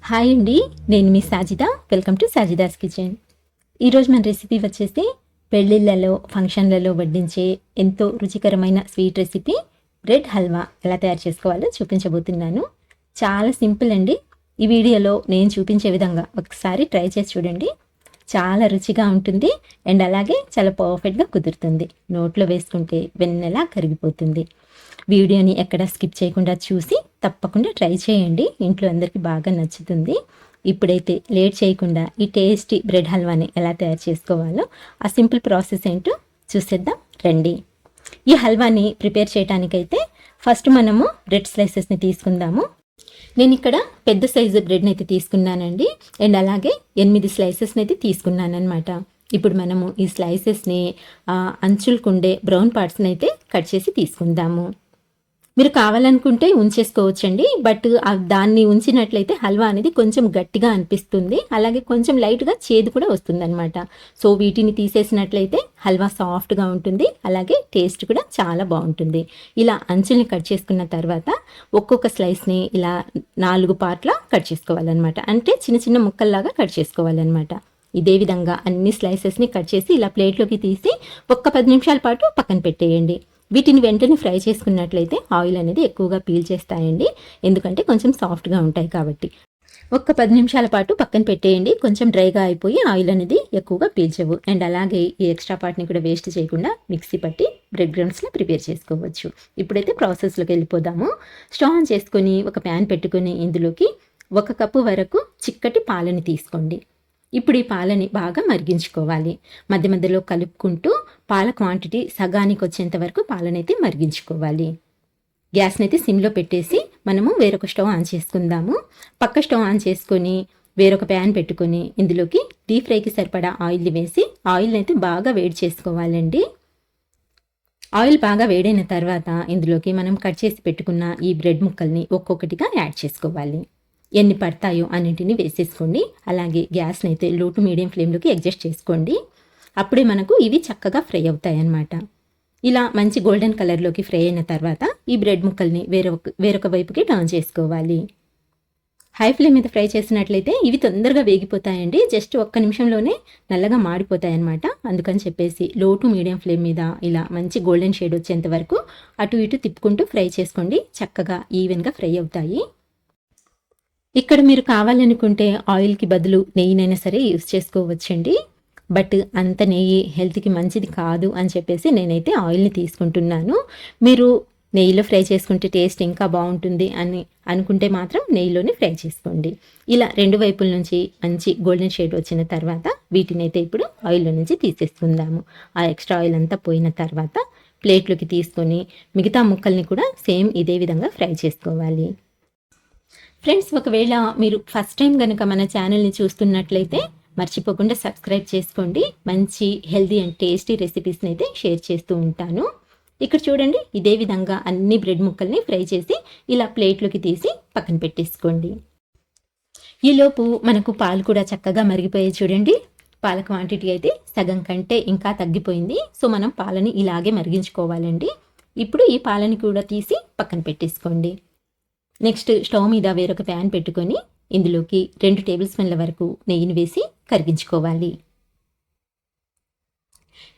Hi అండి, నేను మీ Sajida. Welcome to Sajida's kitchen. ఈరోజు మన రెసిపీ వచ్చేసి పెళ్ళిళ్ళలో ఫంక్షన్లలో వడ్డించే ఎంతో రుచికరమైన స్వీట్ రెసిపీ బ్రెడ్ హల్వా ఎలా తయారు చేసుకోవాలో చూపించబోతున్నాను. చాలా సింపుల్ అండి. ఈ వీడియోలో నేను చూపించే విధంగా ఒకసారి ట్రై చేసి చూడండి. చాలా రుచిగా ఉంటుంది అండ్ అలాగే చాలా పర్ఫెక్ట్గా కుదురుతుంది. నోట్లో వేసుకుంటే వెన్నెలా కరిగిపోతుంది. వీడియోని ఎక్కడ స్కిప్ చేయకుండా చూసి తప్పకుండా ట్రై చేయండి. ఇంట్లో అందరికీ బాగా నచ్చుతుంది. ఇప్పుడైతే లేట్ చేయకుండా ఈ టేస్టీ బ్రెడ్ హల్వాని ఎలా తయారు చేసుకోవాలో ఆ సింపుల్ ప్రాసెస్ ఏంటో చూసేద్దాం రండి. ఈ హల్వాని ప్రిపేర్ చేయడానికైతే ఫస్ట్ మనము బ్రెడ్ స్లైసెస్ని తీసుకుందాము. నేను ఇక్కడ పెద్ద సైజు బ్రెడ్ని అయితే తీసుకున్నానండి అండ్ అలాగే 8 స్లైసెస్ని అయితే తీసుకున్నాను అనమాట. ఇప్పుడు మనము ఈ స్లైసెస్ని అంచులకుండే బ్రౌన్ పార్ట్స్ని అయితే కట్ చేసి తీసుకుందాము. మీరు కావాలనుకుంటే ఉంచేసుకోవచ్చండి, బట్ దాన్ని ఉంచినట్లయితే హల్వా అనేది కొంచెం గట్టిగా అనిపిస్తుంది, అలాగే కొంచెం లైట్గా చేదు కూడా వస్తుందన్నమాట. సో వీటిని తీసేసినట్లయితే హల్వా సాఫ్ట్గా ఉంటుంది, అలాగే టేస్ట్ కూడా చాలా బాగుంటుంది. ఇలా అంచుల్ని కట్ చేసుకున్న తర్వాత ఒక్కొక్క స్లైస్ని ఇలా 4 పార్ట్లా కట్ చేసుకోవాలన్నమాట. అంటే చిన్న చిన్న ముక్కల్లాగా కట్ చేసుకోవాలన్నమాట. ఇదే విధంగా అన్ని స్లైసెస్ని కట్ చేసి ఇలా ప్లేట్లోకి తీసి ఒక్క 10 నిమిషాల పాటు పక్కన పెట్టేయండి. వీటిని వెంటనే ఫ్రై చేసుకున్నట్లయితే ఆయిల్ అనేది ఎక్కువగా పీల్ చేస్తాయండి, ఎందుకంటే కొంచెం సాఫ్ట్గా ఉంటాయి కాబట్టి. ఒక్క 10 నిమిషాల పాటు పక్కన పెట్టేయండి. కొంచెం డ్రైగా అయిపోయి ఆయిల్ అనేది ఎక్కువగా పీల్చవు. అండ్ అలాగే ఈ ఎక్స్ట్రా పార్ట్ని కూడా వేస్ట్ చేయకుండా మిక్సీ పట్టి బ్రెడ్ క్రమ్స్లో ప్రిపేర్ చేసుకోవచ్చు. ఇప్పుడైతే ప్రాసెస్లోకి వెళ్ళిపోదాము. స్టవ్ ఆన్ చేసుకొని ఒక ప్యాన్ పెట్టుకొని ఇందులోకి 1 కప్పు వరకు చిక్కటి పాలని తీసుకోండి. ఇప్పుడు ఈ పాలని బాగా మరిగించుకోవాలి. మధ్య మధ్యలో కలుపుకుంటూ పాల క్వాంటిటీ సగానికి వచ్చేంత వరకు పాలనైతే మరిగించుకోవాలి. గ్యాస్ని అయితే సిమ్లో పెట్టేసి మనము వేరొక స్టవ్ ఆన్ చేసుకుందాము. పక్క స్టవ్ ఆన్ చేసుకొని వేరొక ప్యాన్ పెట్టుకొని ఇందులోకి డీప్ ఫ్రైకి సరిపడా ఆయిల్ని వేసి ఆయిల్ని అయితే బాగా వేడి చేసుకోవాలండి. ఆయిల్ బాగా వేడైన తర్వాత ఇందులోకి మనం కట్ చేసి పెట్టుకున్న ఈ బ్రెడ్ ముక్కల్ని ఒక్కొక్కటిగా యాడ్ చేసుకోవాలి. ఎన్ని పడతాయో అన్నింటినీ వేసేసుకోండి. అలాగే గ్యాస్ని అయితే లో టు మీడియం ఫ్లేమ్లోకి అడ్జస్ట్ చేసుకోండి. అప్పుడే మనకు ఇవి చక్కగా ఫ్రై అవుతాయి అన్నమాట. ఇలా మంచి గోల్డెన్ కలర్లోకి ఫ్రై అయిన తర్వాత ఈ బ్రెడ్ ముక్కల్ని వేరొక వైపుకి టర్న్ చేసుకోవాలి. హై ఫ్లేమ్ మీద ఫ్రై చేసినట్లయితే ఇవి తొందరగా వేగిపోతాయండి. జస్ట్ 1 నిమిషంలోనే నల్లగా మాడిపోతాయి అన్నమాట. అందుకని చెప్పేసి లో టు మీడియం ఫ్లేమ్ మీద ఇలా మంచి గోల్డెన్ షేడ్ వచ్చేంత వరకు అటు ఇటు తిప్పుకుంటూ ఫ్రై చేసుకోండి. చక్కగా ఈవెన్గా ఫ్రై అవుతాయి. ఇక్కడ మీరు కావాలనుకుంటే ఆయిల్కి బదులు నెయ్యినైనా సరే యూస్ చేసుకోవచ్చండి, బట్ అంత నెయ్యి హెల్త్కి మంచిది కాదు అని చెప్పేసి నేనైతే ఆయిల్ని తీసుకుంటున్నాను. మీరు నెయ్యిలో ఫ్రై చేసుకుంటే టేస్ట్ ఇంకా బాగుంటుంది అని అనుకుంటే మాత్రం నెయ్యిలోనే ఫ్రై చేసుకోండి. ఇలా 2 వైపుల నుంచి మంచి గోల్డెన్ షేడ్ వచ్చిన తర్వాత వీటిని అయితే ఇప్పుడు ఆయిల్లో నుంచి తీసేసుకుందాము. ఆ ఎక్స్ట్రా ఆయిల్ అంతా పోయిన తర్వాత ప్లేట్లోకి తీసుకొని మిగతా ముక్కల్ని కూడా సేమ్ ఇదే విధంగా ఫ్రై చేసుకోవాలి. ఫ్రెండ్స్, ఒకవేళ మీరు ఫస్ట్ టైం కనుక మన ఛానల్ని చూస్తున్నట్లయితే మర్చిపోకుండా సబ్స్క్రైబ్ చేసుకోండి. మంచి హెల్తీ అండ్ టేస్టీ రెసిపీస్ని అయితే షేర్ చేస్తూ ఉంటాను. ఇక్కడ చూడండి, ఇదే విధంగా అన్ని బ్రెడ్ ముక్కల్ని ఫ్రై చేసి ఇలా ప్లేట్లోకి తీసి పక్కన పెట్టేసుకోండి. ఈలోపు మనకు పాలు కూడా చక్కగా మరిగిపోయాయి చూడండి. పాల క్వాంటిటీ అయితే సగం కంటే ఇంకా తగ్గిపోయింది. సో మనం పాలని ఇలాగే మరిగించుకోవాలండి. ఇప్పుడు ఈ పాలని కూడా తీసి పక్కన పెట్టేసుకోండి. నెక్స్ట్ స్టవ్ మీద వేరొక ప్యాన్ పెట్టుకొని ఇందులోకి 2 టేబుల్ స్పూన్ల వరకు నెయ్యిని వేసి కరిగించుకోవాలి.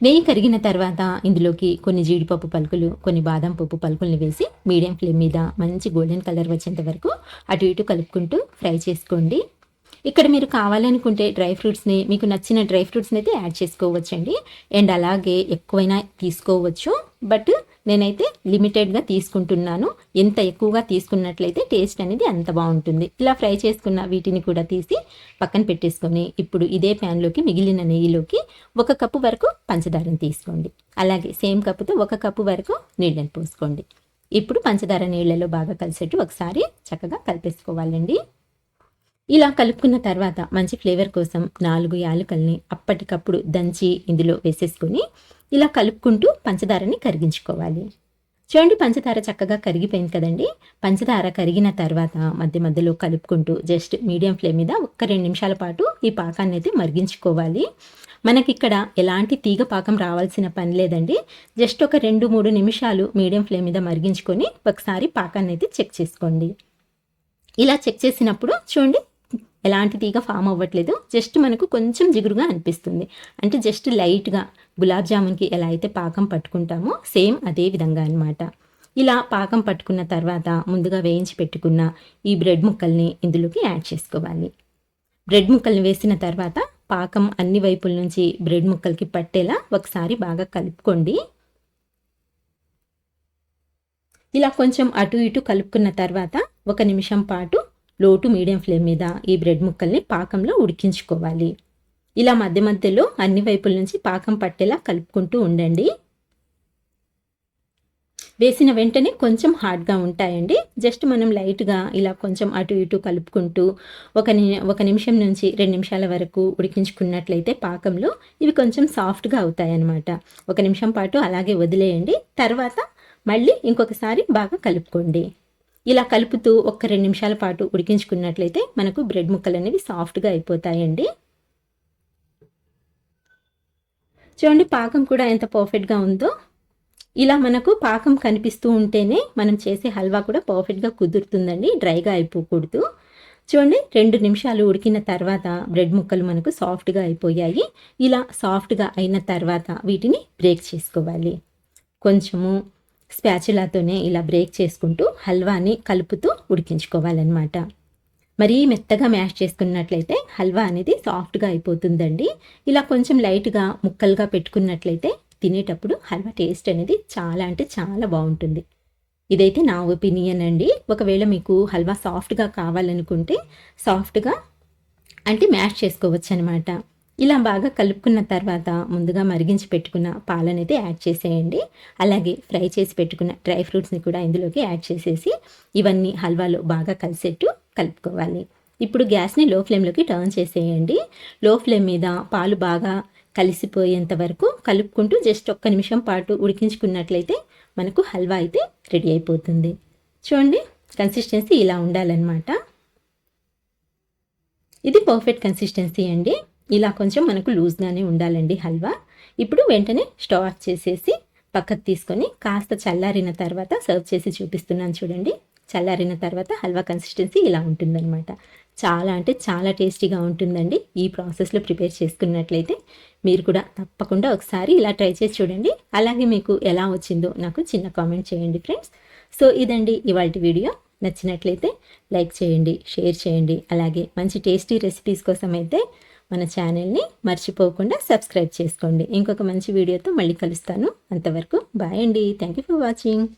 నెయ్యి కరిగిన తర్వాత ఇందులోకి కొన్ని జీడిపప్పు పలుకులు, కొన్ని బాదం పప్పు పలుకుల్ని వేసి మీడియం ఫ్లేమ్ మీద మంచి గోల్డెన్ కలర్ వచ్చేంత వరకు అటు ఇటు కలుపుకుంటూ ఫ్రై చేసుకోండి. ఇక్కడ మీరు కావాలనుకుంటే డ్రై ఫ్రూట్స్ని, మీకు నచ్చిన డ్రై ఫ్రూట్స్ని అయితే యాడ్ చేసుకోవచ్చండి. అండ్ అలాగే ఎక్కువైనా తీసుకోవచ్చు, బట్ నేనైతే లిమిటెడ్గా తీసుకుంటున్నాను. ఎంత ఎక్కువగా తీసుకున్నట్లయితే టేస్ట్ అనేది అంత బాగుంటుంది. ఇలా ఫ్రై చేసుకున్న వీటిని కూడా తీసి పక్కన పెట్టేసుకొని ఇప్పుడు ఇదే ప్యాన్లోకి మిగిలిన నెయ్యిలోకి 1 కప్పు వరకు పంచదారని తీసుకోండి. అలాగే సేమ్ కప్పుతో 1 కప్పు వరకు నీళ్ళని పోసుకోండి. ఇప్పుడు పంచదార నీళ్ళలో బాగా కలిసేట్టు ఒకసారి చక్కగా కలిపేసుకోవాలండి. ఇలా కలుపుకున్న తర్వాత మంచి ఫ్లేవర్ కోసం 4 యాలకుల్ని అప్పటికప్పుడు దంచి ఇందులో వేసేసుకొని ఇలా కలుపుకుంటూ పంచదారని కరిగించుకోవాలి. చూడండి, పంచదార చక్కగా కరిగిపోయింది కదండి. పంచదార కరిగిన తర్వాత మధ్య మధ్యలో కలుపుకుంటూ జస్ట్ మీడియం ఫ్లేమ్ మీద 1-2 నిమిషాల పాటు ఈ పాకాన్ని అయితే మరిగించుకోవాలి. మనకిక్కడ ఎలాంటి తీగ పాకం రావాల్సిన పని లేదండి. జస్ట్ ఒక 2-3 నిమిషాలు మీడియం ఫ్లేమ్ మీద మరిగించుకొని ఒకసారి పాకాన్ని అయితే చెక్ చేసుకోండి. ఇలా చెక్ చేసినప్పుడు చూడండి ఎలాంటి తీగ ఫామ్ అవ్వట్లేదు, జస్ట్ మనకు కొంచెం జిగురుగా అనిపిస్తుంది. అంటే జస్ట్ లైట్గా గులాబ్ జామున్కి ఎలా అయితే పాకం పట్టుకుంటామో సేమ్ అదే విధంగా అనమాట. ఇలా పాకం పట్టుకున్న తర్వాత ముందుగా వేయించి పెట్టుకున్న ఈ బ్రెడ్ ముక్కల్ని ఇందులోకి యాడ్ చేసుకోవాలి. బ్రెడ్ ముక్కల్ని వేసిన తర్వాత పాకం అన్ని వైపుల నుంచి బ్రెడ్ ముక్కలకి పట్టేలా ఒకసారి బాగా కలుపుకోండి. ఇలా కొంచెం అటు ఇటు కలుపుకున్న తర్వాత 1 నిమిషం పాటు లో టు మీడియం ఫ్లేమ్ మీద ఈ బ్రెడ్ ముక్కల్ని పాకంలో ఉడికించుకోవాలి. ఇలా మధ్య మధ్యలో అన్ని వైపుల నుంచి పాకం పట్టేలా కలుపుకుంటూ ఉండండి. వేసిన వెంటనే కొంచెం హార్డ్గా ఉంటాయండి. జస్ట్ మనం లైట్గా ఇలా కొంచెం అటు ఇటు కలుపుకుంటూ 1 నిమిషం నుంచి 2 నిమిషాల వరకు ఉడికించుకున్నట్లయితే పాకంలో ఇవి కొంచెం సాఫ్ట్గా అవుతాయన్నమాట. 1 నిమిషం పాటు అలాగే వదిలేయండి. తర్వాత మళ్ళీ ఇంకొకసారి బాగా కలుపుకోండి. ఇలా కలుపుతూ 1-2 నిమిషాల పాటు ఉడికించుకున్నట్లయితే మనకు బ్రెడ్ ముక్కలు అనేవి సాఫ్ట్గా అయిపోతాయండి. చూడండి పాకం కూడా ఎంత పర్ఫెక్ట్గా ఉందో. ఇలా మనకు పాకం కనిపిస్తూ ఉంటేనే మనం చేసే హల్వా కూడా పర్ఫెక్ట్గా కుదురుతుందండి, డ్రైగా అయిపోకూడదు. చూడండి 2 నిమిషాలు ఉడికిన తర్వాత బ్రెడ్ ముక్కలు మనకు సాఫ్ట్గా అయిపోయాయి. ఇలా సాఫ్ట్గా అయిన తర్వాత వీటిని బ్రేక్ చేసుకోవాలి. కొంచెము స్పాచులాతోనే ఇలా బ్రేక్ చేసుకుంటూ హల్వాని కలుపుతూ ఉడికించుకోవాలన్నమాట. మరీ మెత్తగా మ్యాష్ చేసుకున్నట్లయితే హల్వా అనేది సాఫ్ట్గా అయిపోతుందండి. ఇలా కొంచెం లైట్గా ముక్కలుగా పెట్టుకున్నట్లయితే తినేటప్పుడు హల్వా టేస్ట్ అనేది చాలా అంటే చాలా బాగుంటుంది. ఇదైతే నా ఒపీనియన్ అండి. ఒకవేళ మీకు హల్వా సాఫ్ట్గా కావాలనుకుంటే సాఫ్ట్గా అంటే మ్యాష్ చేసుకోవచ్చు అనమాట. ఇలా బాగా కలుపుకున్న తర్వాత ముందుగా మరిగించి పెట్టుకున్న పాలనైతే యాడ్ చేసేయండి. అలాగే ఫ్రై చేసి పెట్టుకున్న డ్రై ఫ్రూట్స్ని కూడా ఇందులోకి యాడ్ చేసేసి ఇవన్నీ హల్వాలో బాగా కలిసేట్టు కలుపుకోవాలి. ఇప్పుడు గ్యాస్ని లో ఫ్లేమ్లోకి టర్న్ చేసేయండి. లో ఫ్లేమ్ మీద పాలు బాగా కలిసిపోయేంత వరకు కలుపుకుంటూ జస్ట్ 1 నిమిషం పాటు ఉడికించుకున్నట్లయితే మనకు హల్వా అయితే రెడీ అయిపోతుంది. చూడండి కన్సిస్టెన్సీ ఇలా ఉండాలన్నమాట. ఇది పర్ఫెక్ట్ కన్సిస్టెన్సీ అండి. ఇలా కొంచెం మనకు లూజ్గానే ఉండాలండి హల్వా. ఇప్పుడు వెంటనే స్టవ్ ఆఫ్ చేసేసి పక్కకు తీసుకొని కాస్త చల్లారిన తర్వాత సర్వ్ చేసి చూపిస్తున్నాను చూడండి. చల్లారిన తర్వాత హల్వా కన్సిస్టెన్సీ ఇలా ఉంటుందన్నమాట. చాలా అంటే చాలా టేస్టీగా ఉంటుందండి. ఈ ప్రాసెస్లో ప్రిపేర్ చేసుకున్నట్లయితే మీరు కూడా తప్పకుండా ఒకసారి ఇలా ట్రై చేసి చూడండి. అలాగే మీకు ఎలా వచ్చిందో నాకు చిన్న కామెంట్ చేయండి ఫ్రెండ్స్. సో ఇదండి ఇవాల్టి వీడియో. నచ్చినట్లయితే లైక్ చేయండి, షేర్ చేయండి. అలాగే మంచి టేస్టీ రెసిపీస్ కోసం అయితే మన ఛానల్ని మర్చిపోకుండా సబ్స్క్రైబ్ చేసుకోండి. ఇంకొక మంచి వీడియోతో మళ్ళీ కలుస్తాను. అంతవరకు బాయ్ అండి. Thank you for watching.